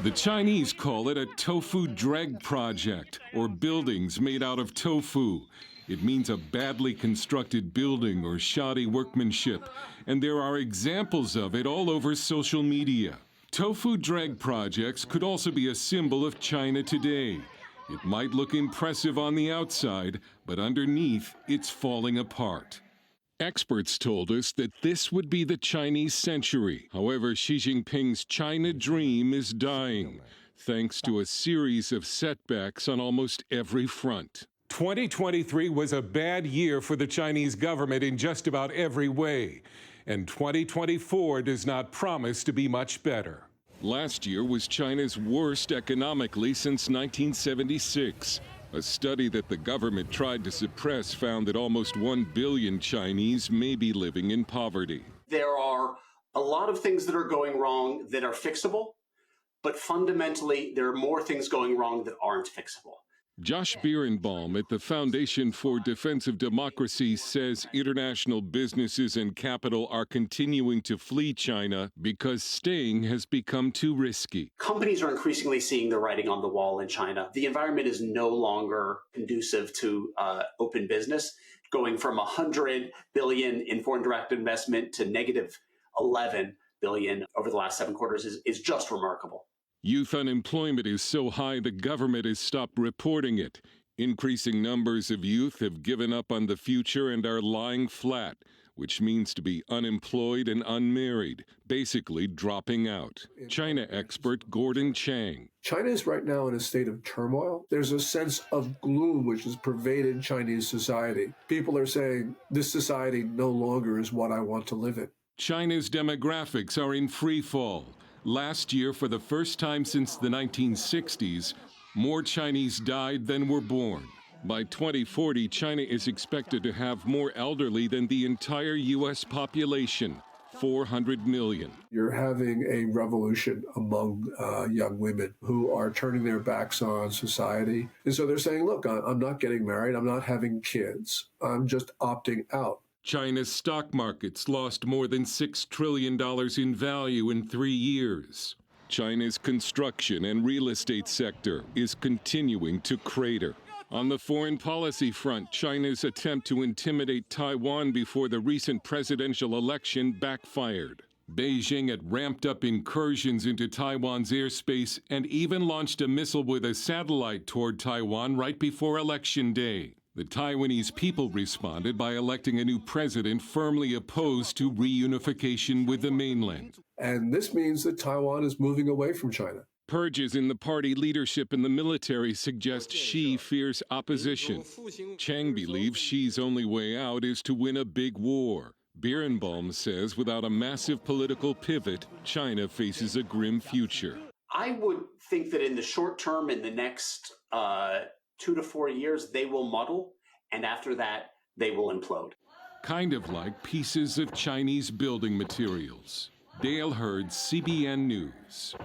The Chinese call it a tofu-dreg project, or buildings made out of tofu. It means a badly constructed building or shoddy workmanship, and there are examples of it all over social media. Tofu-dreg projects could also be a symbol of China today. It might look impressive on the outside, but underneath, it's falling apart. Experts told us that this would be the Chinese century. However, Xi Jinping's China dream is dying, thanks to a series of setbacks on almost every front. 2023 was a bad year for the Chinese government in just about every way, and 2024 does not promise to be much better. Last year was China's worst economically since 1976. A study that the government tried to suppress found that almost 1 billion Chinese may be living in poverty. There are a lot of things that are going wrong that are fixable, but fundamentally there are more things going wrong that aren't fixable. Josh Birnbaum at the Foundation for Defense of Democracy says international businesses and capital are continuing to flee China because staying has become too risky. Companies are increasingly seeing the writing on the wall in China. The environment is no longer conducive to open business, going from 100 billion in foreign direct investment to negative 11 billion over the last 7 quarters is just remarkable. Youth unemployment is so high the government has stopped reporting it. Increasing numbers of youth have given up on the future and are lying flat, which means to be unemployed and unmarried, basically dropping out. China expert Gordon Chang. China is right now in a state of turmoil. There's a sense of gloom which has pervaded Chinese society. People are saying, this society no longer is what I want to live in. China's demographics are in free fall. Last year, for the first time since the 1960s, more Chinese died than were born. By 2040, China is expected to have more elderly than the entire U.S. population, 400 million. You're having a revolution among young women who are turning their backs on society. And so they're saying, look, I'm not getting married, I'm not having kids, I'm just opting out. China's stock markets lost more than $6 trillion in value in 3 years. China's construction and real estate sector is continuing to crater. On the foreign policy front, China's attempt to intimidate Taiwan before the recent presidential election backfired. Beijing had ramped up incursions into Taiwan's airspace and even launched a missile with a satellite toward Taiwan right before Election Day. The Taiwanese people responded by electing a new president firmly opposed to reunification with the mainland. And this means that Taiwan is moving away from China. Purges in the party leadership and the military suggest Xi fears opposition. Chang believes Xi's only way out is to win a big war. Birnbaum says without a massive political pivot, China faces a grim future. I would think that in the short term, in the next 2 to 4 years, they will muddle, and after that, they will implode. Kind of like pieces of Chinese building materials. Hurd, CBN News.